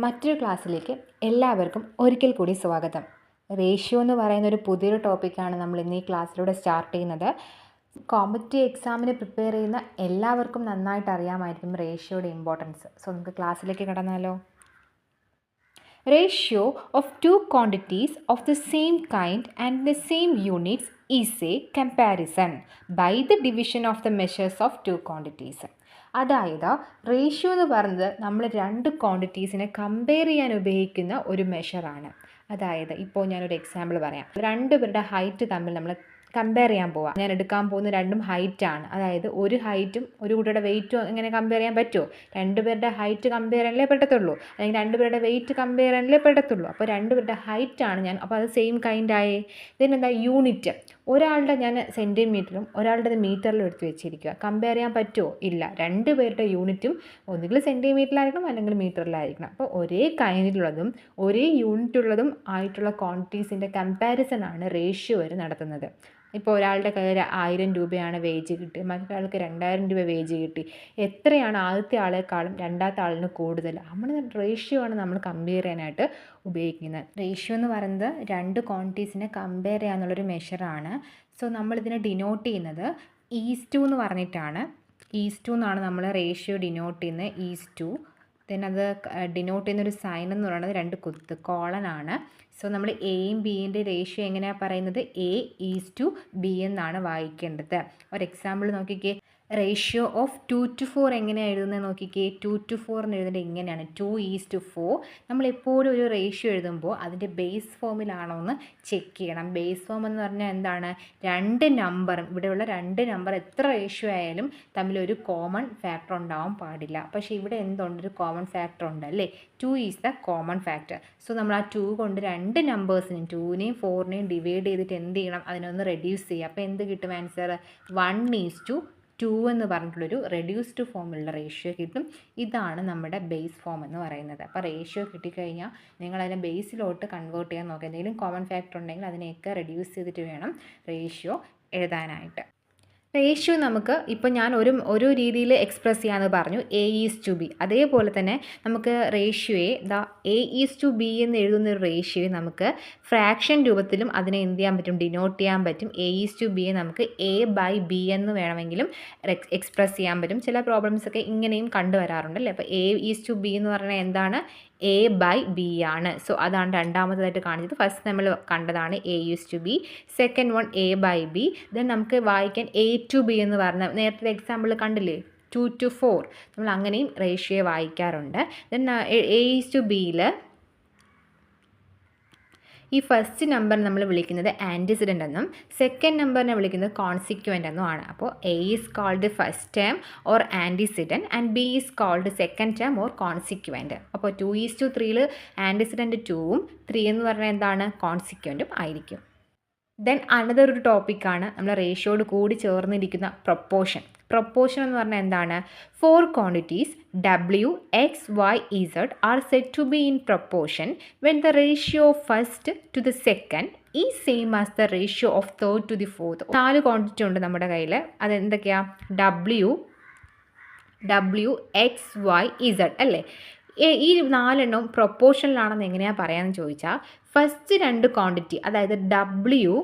മറ്റൊരു ക്ലാസ്സിലേക്ക് എല്ലാവർക്കും ഒരിക്കൽ കൂടി സ്വാഗതം. റേഷ്യോ എന്ന് പറയുന്ന ഒരു പുതിയൊരു ടോപ്പിക്കാണ് നമ്മൾ ഇന്ന് ഈ ക്ലാസ്സിലൂടെ സ്റ്റാർട്ട് ചെയ്യുന്നത്. കോമ്പറ്റീവ് എക്സാമിന് പ്രിപ്പയർ ചെയ്യുന്ന എല്ലാവർക്കും നന്നായിട്ട് അറിയാമായിരിക്കും റേഷ്യോയുടെ ഇമ്പോർട്ടൻസ്. സോ നമുക്ക് ക്ലാസ്സിലേക്ക് കടന്നാലോ. Ratio of two quantities of the same kind and the same units is a comparison by the division of the measures of two quantities. അതായത് റേഷ്യോ എന്ന് പറയുന്നത് നമ്മൾ രണ്ട് ക്വാണ്ടിറ്റീസിനെ കമ്പയർ ചെയ്യാൻ ഉപയോഗിക്കുന്ന ഒരു മെഷറാണ്. അതായത് ഇപ്പോൾ ഞാനൊരു എക്സാമ്പിൾ പറയാം. രണ്ട് പേരുടെ ഹൈറ്റ് തമ്മിൽ നമ്മൾ കമ്പയർ ചെയ്യാൻ പോവാം. ഞാൻ എടുക്കാൻ പോകുന്ന രണ്ടും ഹൈറ്റാണ്. അതായത് ഒരു ഹൈറ്റും ഒരു കുട്ടിയുടെ വെയിറ്റും എങ്ങനെ കമ്പയർ ചെയ്യാൻ പറ്റുമോ? രണ്ടുപേരുടെ ഹൈറ്റ് കമ്പയർ ചെയ്യാനല്ലേ പറ്റത്തുള്ളൂ, അല്ലെങ്കിൽ രണ്ടുപേരുടെ വെയിറ്റ് കമ്പയർ ചെയ്യാനല്ലേ പറ്റത്തുള്ളൂ. അപ്പോൾ രണ്ടുപേരുടെ ഹൈറ്റാണ് ഞാൻ, അപ്പോൾ അത് സെയിം കൈൻഡ് ആയേ. ഇതിനെന്താ യൂണിറ്റ്? ഒരാളുടെ ഞാൻ സെൻറ്റിമീറ്ററും ഒരാളുടെ മീറ്ററിലും എടുത്ത് വെച്ചിരിക്കുക. കമ്പയർ ചെയ്യാൻ പറ്റുമോ? ഇല്ല. രണ്ടുപേരുടെ യൂണിറ്റും ഒന്നുകിൽ സെൻറ്റിമീറ്ററിലായിരിക്കണം അല്ലെങ്കിൽ മീറ്ററിലായിരിക്കണം. അപ്പോൾ ഒരേ കൈൻഡിലുള്ളതും ഒരേ യൂണിറ്റുള്ളതും ആയിട്ടുള്ള ക്വാണ്ടിറ്റീസിൻ്റെ കമ്പാരിസൺ ആണ് റേഷ്യോ വരെ നടത്തുന്നത്. ഇപ്പോൾ ഒരാളുടെ കയ്യിൽ 1000 രൂപയാണ് വേജ് കിട്ടി, മറ്റൊരാൾക്ക് 2000 രൂപ വേജ് കിട്ടി. എത്രയാണ് ആദ്യത്തെ ആളെക്കാളും രണ്ടാമത്തെ ആളിന് കൂടുതൽ? നമ്മൾ റേഷ്യോ ആണ് നമ്മൾ കമ്പയർ ചെയ്യാനായിട്ട് ഉപയോഗിക്കുന്നത്. റേഷ്യോ എന്ന് പറയുന്നത് രണ്ട് ക്വാണ്ടിറ്റീസിനെ കമ്പയർ ചെയ്യാന്നുള്ളൊരു മെഷറാണ്. സോ നമ്മളിതിനെ ഡിനോട്ട് ചെയ്യുന്നത് ഈസ് ടു എന്ന് പറഞ്ഞിട്ടാണ്. ഈസ് ടു എന്നാണ് നമ്മൾ റേഷ്യോ ഡിനോട്ട് ചെയ്യുന്നത്. Is to. ദെൻ അത് ഡിനോട്ട് ചെയ്യുന്നൊരു സൈൻ എന്ന് പറയുന്നത് രണ്ട് കുത്ത് കോളനാണ്. സോ നമ്മൾ എയും ബിൻ്റെ റേഷ്യോ എങ്ങനെയാണ് പറയുന്നത്? എ ഈസ് ടു ബി എന്നാണ് വായിക്കേണ്ടത്. ഒരു എക്സാമ്പിൾ നോക്കിക്കേ. റേഷ്യോ ഓഫ് 2:4 എങ്ങനെയാണ് എഴുതുന്നത് നോക്കിക്കേ. 2:4 എന്ന് എഴുതേണ്ടത് ഇങ്ങനെയാണ്, 2:4. നമ്മളെപ്പോഴും ഒരു റേഷ്യോ എഴുതുമ്പോൾ അതിൻ്റെ ബേസ് ഫോമിലാണോ എന്ന് ചെക്ക് ചെയ്യണം. ബേസ് ഫോം എന്ന് പറഞ്ഞാൽ എന്താണ്? രണ്ട് നമ്പറും ഇവിടെയുള്ള രണ്ട് നമ്പർ എത്ര റേഷ്യോ ആയാലും തമ്മിലൊരു കോമൺ ഫാക്ടർ ഉണ്ടാവാൻ പാടില്ല. പക്ഷേ ഇവിടെ എന്തുണ്ട്? ഒരു കോമൺ ഫാക്ടർ ഉണ്ട് അല്ലേ? 2 is the common factor. So നമ്മൾ ആ 2 കൊണ്ട് രണ്ട് നമ്പേഴ്സിനെയും 2നെയും 4നെയും ഡിവൈഡ് ചെയ്തിട്ട് എന്ത് ചെയ്യണം? അതിനൊന്ന് റെഡ്യൂസ് ചെയ്യുക. അപ്പോൾ എന്ത് കിട്ടും ആൻസർ? 1:2 എന്ന് പറഞ്ഞിട്ടുള്ളൊരു റെഡ്യൂസ്ഡ് ഫോമിലുള്ള റേഷ്യോ കിട്ടും. ഇതാണ് നമ്മുടെ ബേസ് ഫോം എന്ന് പറയുന്നത്. അപ്പോൾ റേഷ്യോ കിട്ടിക്കഴിഞ്ഞാൽ നിങ്ങളതിനെ ബേസിലോട്ട് കൺവേർട്ട് ചെയ്യാൻ നോക്കുക. എന്തെങ്കിലും കോമൺ ഫാക്ടർ ഉണ്ടെങ്കിൽ അതിനെയൊക്കെ റെഡ്യൂസ് ചെയ്തിട്ട് വേണം റേഷ്യോ എഴുതാനായിട്ട്. റേഷ്യോ നമുക്ക് ഇപ്പോൾ ഞാൻ ഒരു രീതിയിൽ എക്സ്പ്രസ് ചെയ്യാമെന്ന് പറഞ്ഞു, എ ഈസ് ടു ബി. അതേപോലെ തന്നെ നമുക്ക് റേഷ്യോയെ എ ഈസ് ടു ബി എന്ന് എഴുതുന്ന ഒരു റേഷ്യോയെ നമുക്ക് ഫ്രാക്ഷൻ രൂപത്തിലും അതിനെ എന്ത് ചെയ്യാൻ പറ്റും? ഡിനോട്ട് ചെയ്യാൻ പറ്റും. എ ഈസ് ടു ബിയെ നമുക്ക് എ ബൈ ബി എന്ന് വേണമെങ്കിലും എക്സ്പ്രസ് ചെയ്യാൻ പറ്റും. ചില പ്രോബ്ലംസൊക്കെ ഇങ്ങനെയും കണ്ടുവരാറുണ്ടല്ലേ. അപ്പോൾ എ ഈസ് ടു ബി എന്ന് പറഞ്ഞാൽ എന്താണ്? എ ബൈ ബി ആണ്. സോ അതാണ് രണ്ടാമതായിട്ട് കാണിച്ചത്. ഫസ്റ്റ് നമ്മൾ കണ്ടതാണ് A is to B, second one A by B. Then നമുക്ക് വായിക്കാൻ എ ടു ബി എന്ന് പറഞ്ഞ നേരത്തെ എക്സാമ്പിൾ കണ്ടില്ലേ, 2:4. നമ്മൾ അങ്ങനെയും റേഷ്യോ വായിക്കാറുണ്ട്. ദെൻ എ ഈസ് ടു ബിയിൽ ഈ ഫസ്റ്റ് നമ്പർ നമ്മൾ വിളിക്കുന്നത് ആൻറ്റിസിഡൻ്റ് എന്നും സെക്കൻഡ് നമ്പറിനെ വിളിക്കുന്നത് കോൺസിക്വൻ്റ് എന്നും ആണ്. അപ്പോൾ A is called first term or antecedent and B is called second term or consequent. അപ്പോൾ 2:3 ആൻറ്റിസിഡൻറ്റ് 2ഉം 3 എന്ന് പറഞ്ഞാൽ എന്താണ്? കോൺസിക്വൻറ്റും ആയിരിക്കും. ദെൻ അനദർ ഒരു ടോപ്പിക്കാണ് നമ്മൾ റേഷ്യോയോട് കൂടി ചേർന്നിരിക്കുന്ന പ്രൊപ്പോർഷൻ. പ്രൊപ്പോർഷൻ എന്ന് പറഞ്ഞാൽ എന്താണ്? 4 quantities W, X, Y, Z are said to be in proportion when the ratio of first to the second is same as the ratio of third to the fourth. 4 quantity ഉണ്ട് നമ്മുടെ കയ്യിൽ. അതെന്തൊക്കെയാണ്? W, X, Y, Z അല്ലേ? ഈ 4 പ്രൊപ്പോർഷനിലാണെന്ന് എങ്ങനെയാണ് പറയാമെന്ന് ചോദിച്ചാൽ, first രണ്ട് quantity അതായത് W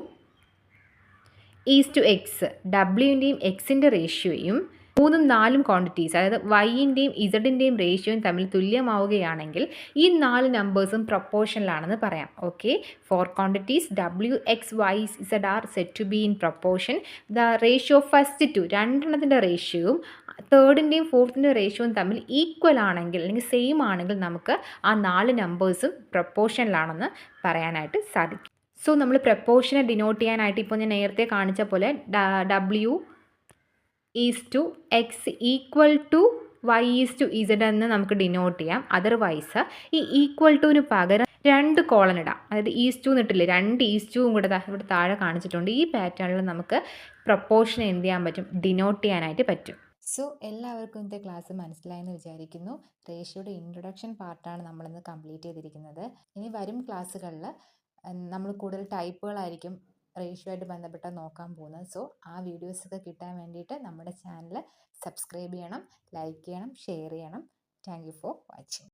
ഈസ് ടു എക്സ്, ഡബ്ല്യുവിൻ്റെയും എക്സിൻ്റെ റേഷ്യോയും 3ഉം 4ഉം ക്വാണ്ടിറ്റീസ് അതായത് വൈൻ്റെയും ഇസഡിൻ്റെയും റേഷ്യോയും തമ്മിൽ തുല്യമാവുകയാണെങ്കിൽ ഈ 4 നമ്പേഴ്സും പ്രൊപ്പോർഷനിലാണെന്ന് പറയാം. Okay, 4 quantities W, X, Y, Z are set to be in proportion. The ratio first two രണ്ടെണ്ണത്തിൻ്റെ റേഷ്യോയും തേർഡിൻ്റെയും ഫോർത്തിൻ്റെ റേഷ്യോയും തമ്മിൽ ഈക്വൽ ആണെങ്കിൽ അല്ലെങ്കിൽ സെയിം ആണെങ്കിൽ നമുക്ക് ആ 4 നമ്പേഴ്സും പ്രൊപ്പോർഷനിലാണെന്ന് പറയാനായിട്ട് സാധിക്കും. സോ നമ്മൾ പ്രൊപ്പോർഷനെ ഡിനോട്ട് ചെയ്യാനായിട്ട് ഇപ്പോൾ ഞാൻ നേരത്തെ കാണിച്ച പോലെ W is to X equal to Y is to Z എന്ന് നമുക്ക് ഡിനോട്ട് ചെയ്യാം. അതർവൈസ് ഈ ഈക്വൽ ടുവിന് പകരം 2 കോളൻ ഇടാം. അതായത് ഈസ് ടു എന്നിട്ടില്ലേ, 2 ഈസ് ടുവും കൂടെ ഇവിടെ താഴെ കാണിച്ചിട്ടുണ്ട്. ഈ പാറ്റേണിൽ നമുക്ക് പ്രൊപ്പോർഷനെ എന്ത് ചെയ്യാൻ പറ്റും? ഡിനോട്ട് ചെയ്യാനായിട്ട് പറ്റും. സോ എല്ലാവർക്കും ഇന്നത്തെ ക്ലാസ് മനസ്സിലായെന്ന് വിചാരിക്കുന്നു. റേഷ്യോയുടെ ഇൻട്രൊഡക്ഷൻ പാർട്ടാണ് നമ്മളിന്ന് കംപ്ലീറ്റ് ചെയ്തിരിക്കുന്നത്. ഇനി വരും ക്ലാസ്സുകളിൽ നമ്മൾ കൂടുതൽ ടൈപ്പുകളായിരിക്കും റേഷ്യോ ആയിട്ട് ബന്ധപ്പെട്ട് നോക്കാൻ പോകുന്നത്. സോ ആ വീഡിയോസൊക്കെ കിട്ടാൻ വേണ്ടിയിട്ട് നമ്മുടെ ചാനൽ സബ്സ്ക്രൈബ് ചെയ്യണം, ലൈക്ക് ചെയ്യണം, ഷെയർ ചെയ്യണം. Thank you for watching.